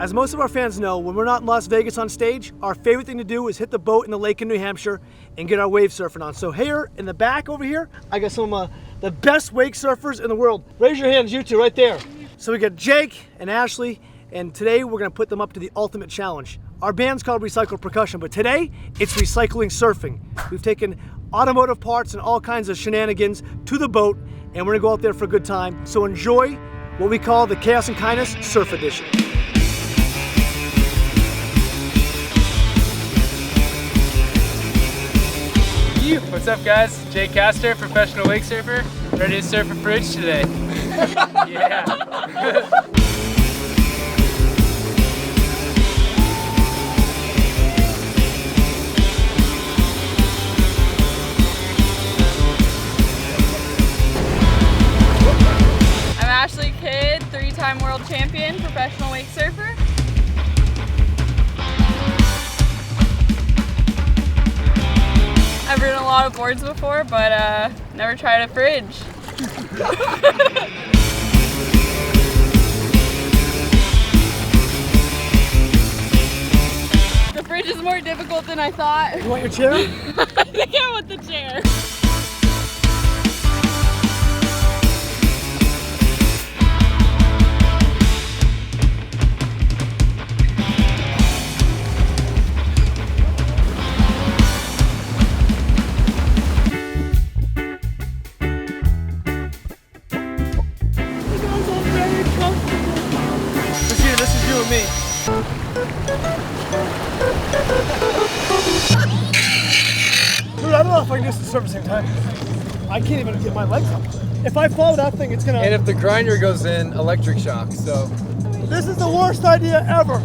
As most of our fans know, when we're not in Las Vegas on stage, our favorite thing to do is hit the boat in the lake in New Hampshire and get our wave surfing on. So here in the back over here, I got some of the best wake surfers in the world. Raise your hands, you two, right there. So we got Jake and Ashley, and today we're gonna put them up to the ultimate challenge. Our band's called Recycled Percussion, but today it's recycling surfing. We've taken automotive parts and all kinds of shenanigans to the boat, and we're gonna go out there for a good time. So enjoy what we call the Chaos and Kindness Surf Edition. What's up, guys? Jake Castor, professional wake surfer, ready to surf a bridge today. Yeah. I'm Ashley Kidd, 3-time world champion, professional wake surfer. I've ridden a lot of boards before, but never tried a fridge. The fridge is more difficult than I thought. You want your chair? I think I want the chair. This is you and me. Dude, I don't know if I can do this at the surf at the same time. I can't even get my legs up. If I fall with that thing, it's gonna... And if the grinder goes in, electric shock, so. This is the worst idea ever.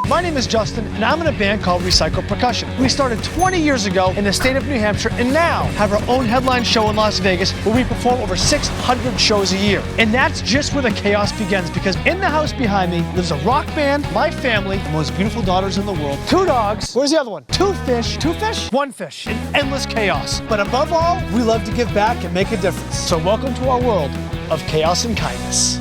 My name is Justin, and I'm in a band called Recycled Percussion. We started 20 years ago in the state of New Hampshire, and now have our own headline show in Las Vegas where we perform over 600 shows a year. And that's just where the chaos begins, because in the house behind me lives a rock band, my family, the most beautiful daughters in the world, 2 dogs, where's the other one? 2 fish, 2 fish? 1 fish, and endless chaos. But above all, we love to give back and make a difference. So welcome to our world of chaos and kindness.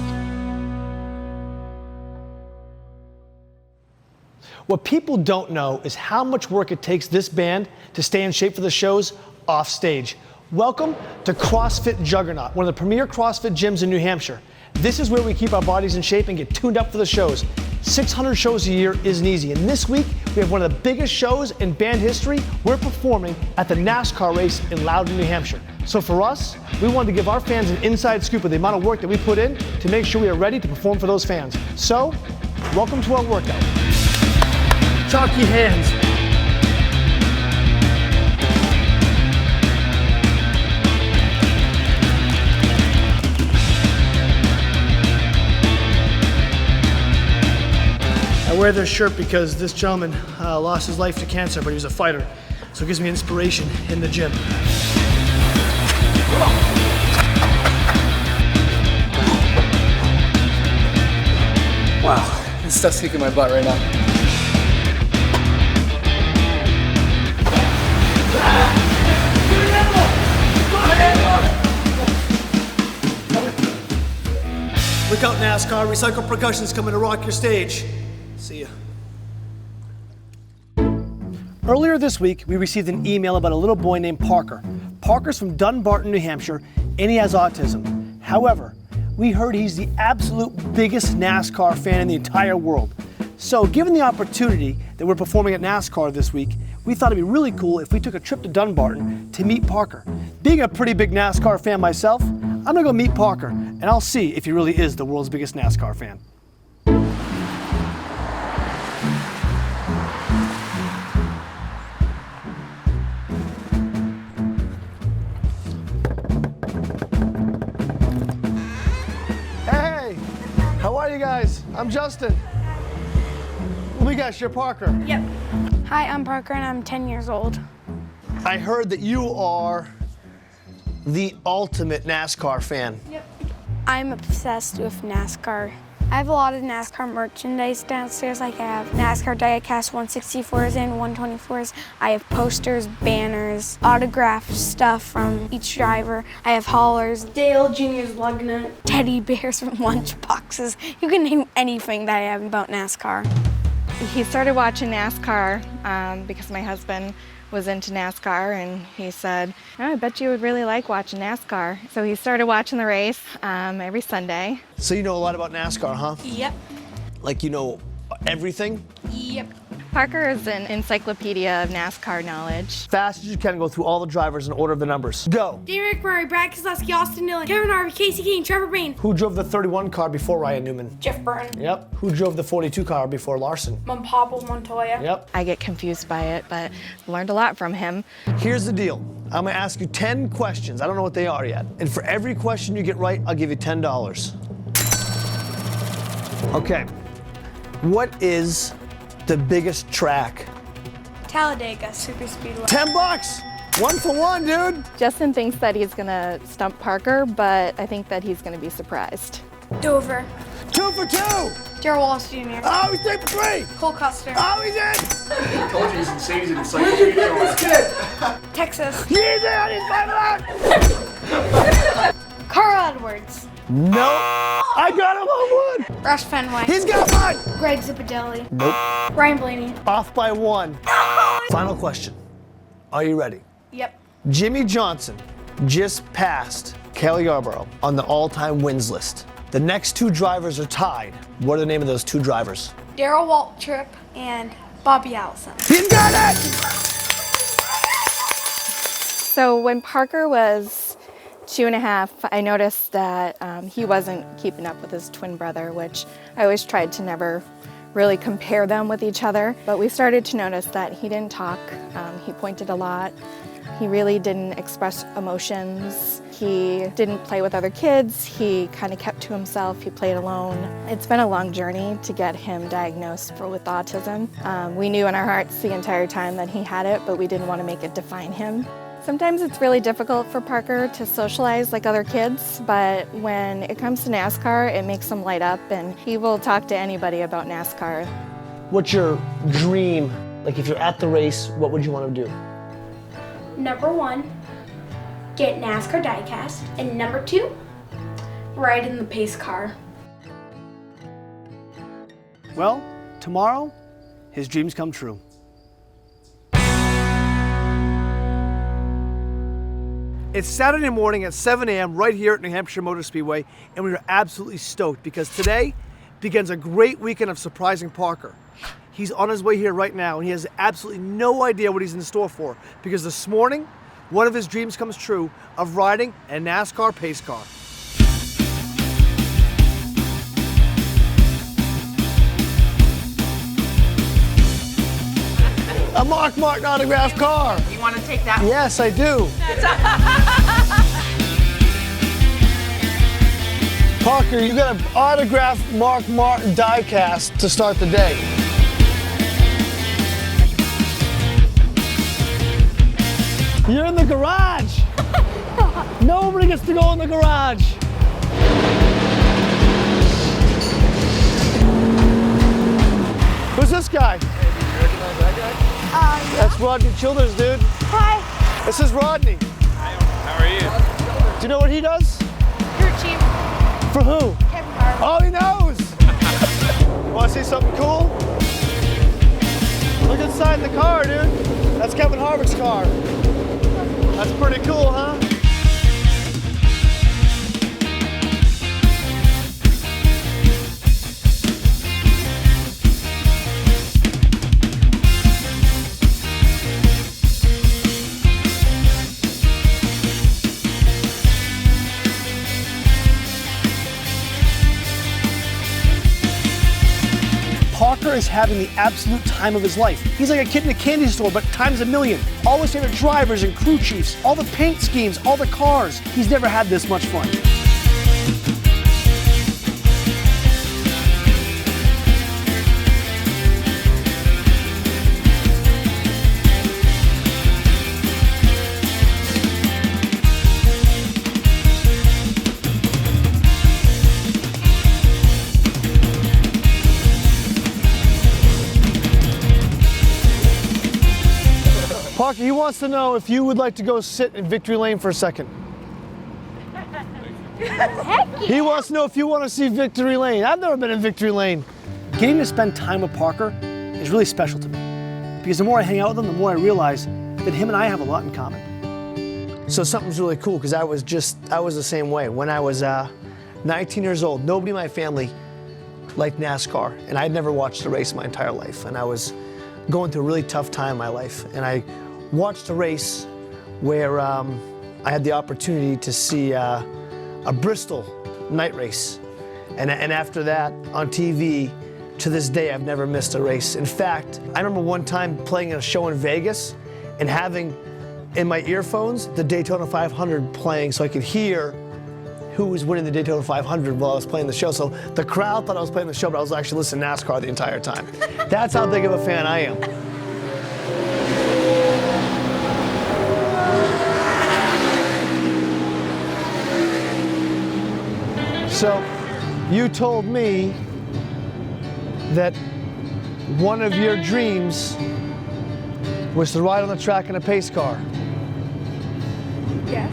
What people don't know is how much work it takes this band to stay in shape for the shows off stage. Welcome to CrossFit Juggernaut, one of the premier CrossFit gyms in New Hampshire. This is where we keep our bodies in shape and get tuned up for the shows. 600 shows a year isn't easy, and this week we have one of the biggest shows in band history. We're performing at the NASCAR race in Loudon, New Hampshire. So for us, we wanted to give our fans an inside scoop of the amount of work that we put in to make sure we are ready to perform for those fans. So, welcome to our workout. Chalky hands. I wear this shirt because this gentleman lost his life to cancer, but he was a fighter. So it gives me inspiration in the gym. Wow, this stuff's kicking my butt right now. Look out, NASCAR. Recycled Percussion's coming to rock your stage. See ya. Earlier this week, we received an email about a little boy named Parker. Parker's from Dunbarton, New Hampshire, and he has autism. However, we heard he's the absolute biggest NASCAR fan in the entire world. So, given the opportunity that we're performing at NASCAR this week, we thought it'd be really cool if we took a trip to Dunbarton to meet Parker. Being a pretty big NASCAR fan myself, I'm gonna go meet Parker, and I'll see if he really is the world's biggest NASCAR fan. Hey, how are you guys? I'm Justin. we got? You're Parker. Yep. Hi, I'm Parker and I'm 10 years old. I heard that you are the ultimate NASCAR fan. Yep. I'm obsessed with NASCAR. I have a lot of NASCAR merchandise downstairs. Like I have NASCAR diecast 164s and 124s. I have posters, banners, autographed stuff from each driver. I have haulers, Dale Jr.'s lug nut, teddy bears from lunch boxes. You can name anything that I have about NASCAR. He started watching NASCAR because my husband was into NASCAR, and he said, oh, I bet you would really like watching NASCAR. So he started watching the race every Sunday. So you know a lot about NASCAR, huh? Yep. Like you know everything? Yep. Parker is an encyclopedia of NASCAR knowledge. Fast as you can, go through all the drivers in order of the numbers. Go. Derek Murray, Brad Keselowski, Austin Dillon, Kevin Harvick, Casey King, Trevor Bayne, Who drove the 31 car before Ryan Newman? Jeff Burton, Yep. Who drove the 42 car before Larson? Pablo Montoya. Yep. I get confused by it, but learned a lot from him. Here's the deal. I'm gonna ask you 10 questions. I don't know what they are yet. And for every question you get right, I'll give you $10. Okay. What is the biggest track? Talladega Super Speedway. $10. 1 for 1, dude. Justin thinks that he's gonna stump Parker, but I think that he's gonna be surprised. Dover. 2 for 2. Darrell Wallace Jr. Oh, he's 3 for 3. Cole Custer. Oh, he's in. Told you he's insane. He's an encyclopedia. Texas. He's in. He's 5 Carl Edwards. No. I got him on one. Rush Fenway. He's got one. Greg Zipadelli. Nope. Ryan Blaney. Off by 1. Final question. Are you ready? Yep. Jimmy Johnson just passed Cale Yarborough on the all-time wins list. The next 2 drivers are tied. What are the name of those 2 drivers? Darrell Waltrip and Bobby Allison. He's got it! So when Parker was 2.5, I noticed that he wasn't keeping up with his twin brother, which I always tried to never really compare them with each other. But we started to notice that he didn't talk, he pointed a lot, he really didn't express emotions, he didn't play with other kids, he kind of kept to himself, he played alone. It's been a long journey to get him diagnosed with autism. We knew in our hearts the entire time that he had it, but we didn't want to make it define him. Sometimes it's really difficult for Parker to socialize like other kids, but when it comes to NASCAR, it makes him light up, and he will talk to anybody about NASCAR. What's your dream? Like if you're at the race, what would you want to do? Number 1, get NASCAR diecast. And number 2, ride in the pace car. Well, tomorrow, his dreams come true. It's Saturday morning at 7 a.m. right here at New Hampshire Motor Speedway, and we are absolutely stoked because today begins a great weekend of surprising Parker. He's on his way here right now, and he has absolutely no idea what he's in store for because this morning, one of his dreams comes true of riding a NASCAR pace car. A Mark Martin autographed car. You want to take that? Yes, I do. Parker, you got an autographed Mark Martin diecast to start the day. You're in the garage. Nobody gets to go in the garage. Who's this guy? That's Rodney Childers, dude. Hi. This is Rodney. How are you? Do you know what he does? Crew chief. For who? Kevin Harvick. Oh, he knows! Want to see something cool? Look inside the car, dude. That's Kevin Harvick's car. That's pretty cool, huh? Parker is having the absolute time of his life. He's like a kid in a candy store, but times a million. All his favorite drivers and crew chiefs, all the paint schemes, all the cars. He's never had this much fun. Parker, he wants to know if you would like to go sit in victory lane for a second. He wants to know if you want to see victory lane. I've never been in victory lane. Getting to spend time with Parker is really special to me because the more I hang out with him, the more I realize that him and I have a lot in common. So something's really cool because I was the same way. When I was 19 years old, nobody in my family liked NASCAR, and I'd never watched a race my entire life. And I was going through a really tough time in my life. And I watched a race where I had the opportunity to see a Bristol night race. And after that, on TV, to this day, I've never missed a race. In fact, I remember one time playing a show in Vegas and having in my earphones the Daytona 500 playing so I could hear who was winning the Daytona 500 while I was playing the show. So the crowd thought I was playing the show, but I was actually listening to NASCAR the entire time. That's how big of a fan I am. So you told me that one of your dreams was to ride on the track in a pace car. Yes.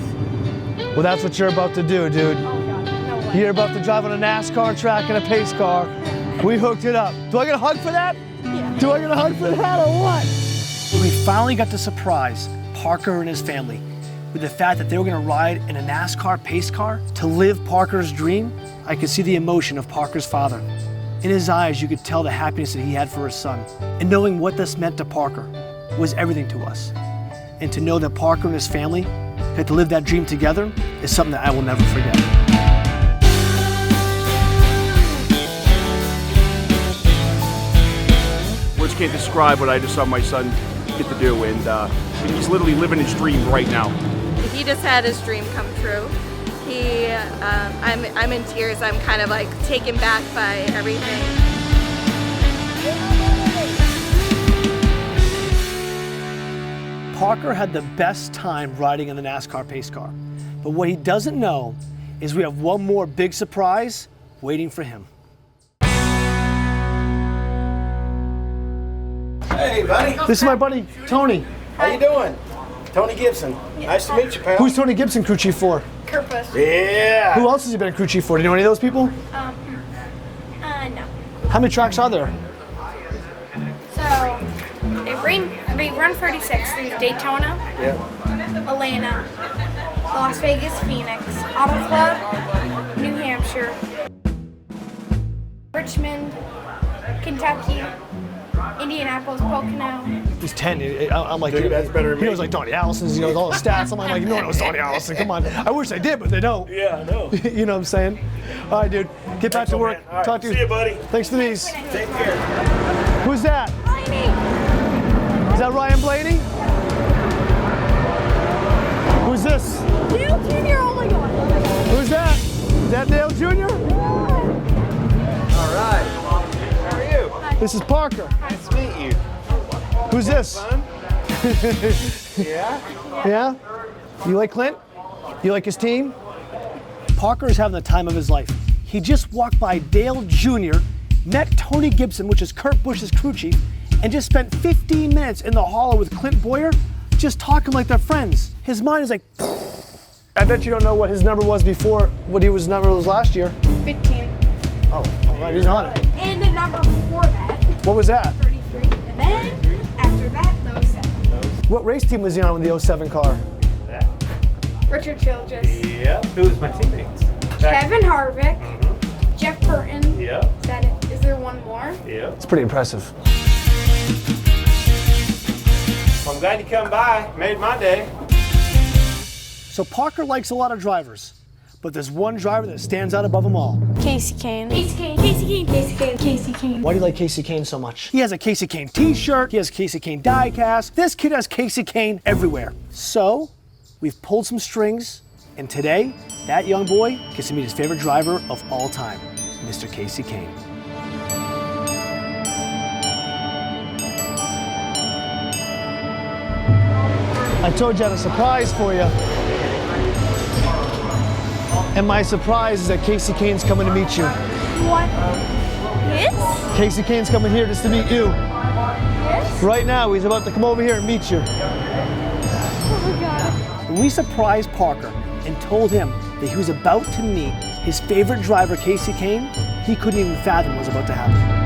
Well, that's what you're about to do, dude. Oh God, no way. You're about to drive on a NASCAR track in a pace car. We hooked it up. Do I get a hug for that? Yeah. Do I get a hug for that or what? We finally got to surprise Parker and his family with the fact that they were going to ride in a NASCAR pace car to live Parker's dream. I could see the emotion of Parker's father. In his eyes, you could tell the happiness that he had for his son. And knowing what this meant to Parker was everything to us. And to know that Parker and his family got to live that dream together is something that I will never forget. Words can't describe what I just saw my son get to do, and he's literally living his dream right now. He just had his dream come true. I'm in tears. I'm kind of like taken back by everything. Parker had the best time riding in the NASCAR pace car. But what he doesn't know is we have one more big surprise waiting for him. Hey, buddy. This is my buddy, Tony. How you doing? Tony Gibson. Nice to meet you, pal. Who's Tony Gibson crew chief for? Yeah. Who else has he been a crew chief for? Do you know any of those people? No. How many tracks are there? So, they run 36. There's Daytona, Atlanta, Las Vegas, Phoenix, Auto Club, New Hampshire, Richmond, Kentucky, Indianapolis, Pocono. He's 10. I'm like, Dude, that's better than he me. knows like Donnie Allison's, he knows all the stats. I'm like, no one knows Donnie Allison. Come on. I wish they did, but they don't. Yeah, I know. You know what I'm saying? All right, dude. Get back to work. Man. All right. Talk to you. See you, buddy. Thanks for these. Take care. Who's that? Is that Ryan Blaney? Who's this? Dale Jr. Oh my God. Who's that? Is that Dale Jr.? All right. How are you? This is Parker. Nice to meet you. Who's this? Fun? Yeah? Yeah? You like Clint? You like his team? Parker is having the time of his life. He just walked by Dale Jr., met Tony Gibson, which is Kurt Busch's crew chief, and just spent 15 minutes in the hall with Clint Boyer, just talking like they're friends. His mind is like, I bet you don't know what his number was before, what his number was last year. 15. Oh, all right, he's on it. And the number before that, What was that? 33. And then, after that, the 07. What race team was he on with the 07 car? Richard Childress. Yeah. Who's my teammates? Kevin Harvick. Jeff Burton. Yeah. Is that it? Is there one more? Yeah. It's pretty impressive. Well, I'm glad you come by. Made my day. So Parker likes a lot of drivers, but there's one driver that stands out above them all. Casey Kane. Casey Kane. Casey Kane. Casey Kane. Casey Kane. Why do you like Casey Kane so much? He has a Casey Kane t-shirt, he has Casey Kane die-cast. This kid has Casey Kane everywhere. So, we've pulled some strings, and today, that young boy gets to meet his favorite driver of all time, Mr. Casey Kane. I told you I had a surprise for you. And my surprise is that Casey Kane's coming to meet you. What? Yes? Casey Kane's coming here just to meet you. Yes? Right now, he's about to come over here and meet you. When we surprised Parker and told him that he was about to meet his favorite driver, Casey Kane, he couldn't even fathom what was about to happen.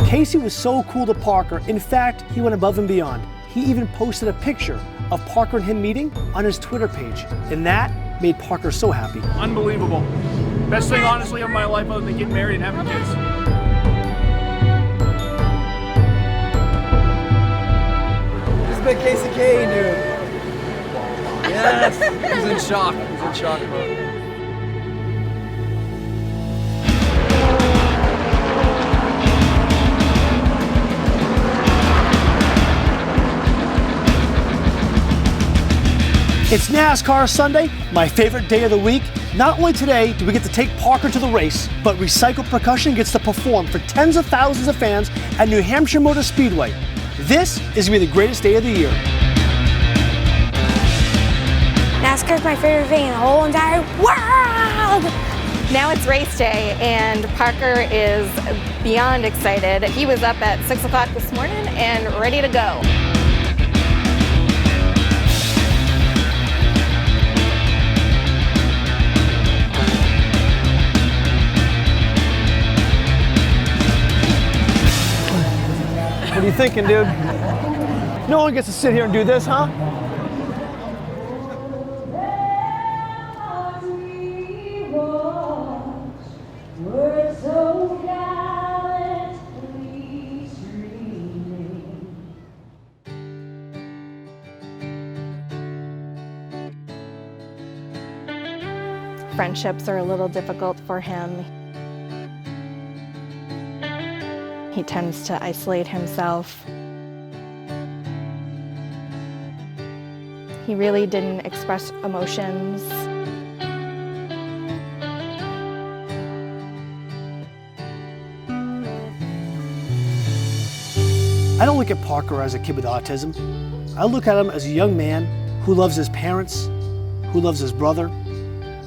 Casey was so cool to Parker, in fact, he went above and beyond. He even posted a picture of Parker and him meeting on his Twitter page, and that made Parker so happy. Unbelievable. Best thing, honestly, of my life other than getting married and having kids. This is big Casey Kane, dude. Yes, he's in shock. He's in shock mode. It's NASCAR Sunday, my favorite day of the week. Not only today do we get to take Parker to the race, but Recycle Percussion gets to perform for tens of thousands of fans at New Hampshire Motor Speedway. This is going to be the greatest day of the year. NASCAR is my favorite thing in the whole entire world. Now it's race day, and Parker is beyond excited. He was up at 6 o'clock this morning and ready to go. What are you thinking, dude? No one gets to sit here and do this, huh? Friendships are a little difficult for him. He tends to isolate himself. He really didn't express emotions. I don't look at Parker as a kid with autism. I look at him as a young man who loves his parents, who loves his brother,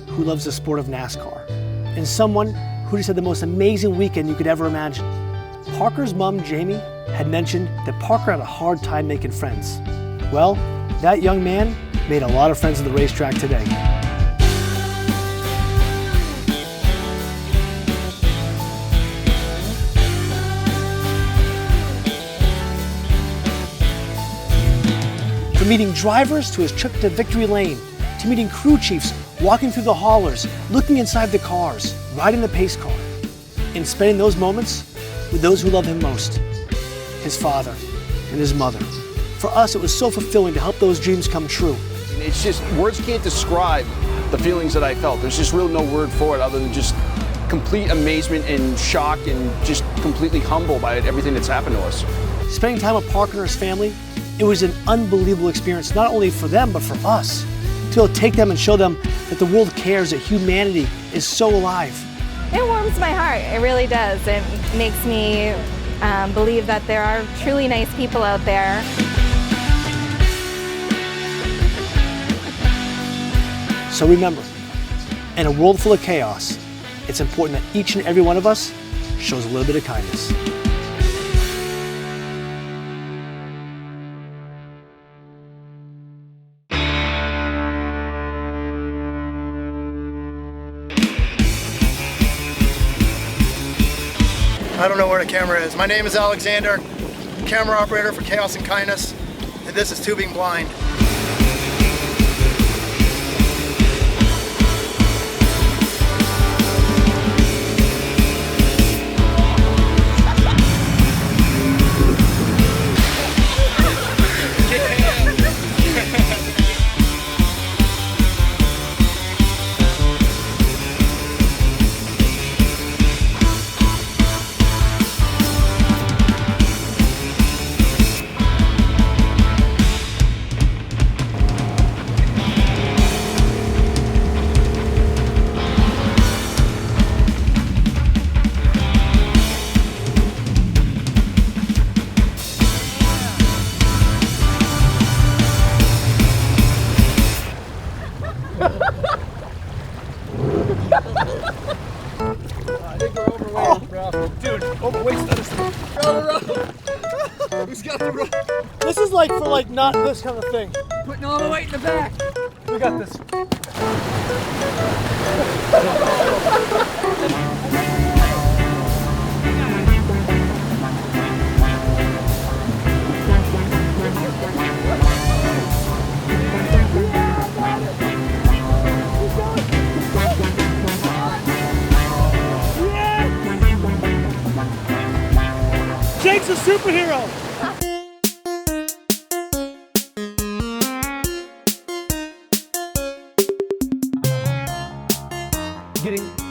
who loves the sport of NASCAR, and someone who just had the most amazing weekend you could ever imagine. Parker's mom, Jamie, had mentioned that Parker had a hard time making friends. Well, that young man made a lot of friends at the racetrack today. From meeting drivers to his trip to Victory Lane, to meeting crew chiefs walking through the haulers, looking inside the cars, riding the pace car, and spending those moments with those who love him most, his father and his mother. For us, it was so fulfilling to help those dreams come true. It's just, words can't describe the feelings that I felt. There's just really no word for it other than just complete amazement and shock and just completely humbled by everything that's happened to us. Spending time with Parker and his family, it was an unbelievable experience, not only for them, but for us. To be able to take them and show them that the world cares, that humanity is so alive. It warms my heart, it really does. It makes me believe that there are truly nice people out there. So remember, in a world full of chaos, it's important that each and every one of us shows a little bit of kindness. I don't know where the camera is. My name is Alexander, camera operator for Chaos and Kindness, and this is Tubing Blind. like not this kind of thing. Putting all the weight in the back. We got this. Jake's a superhero. Getting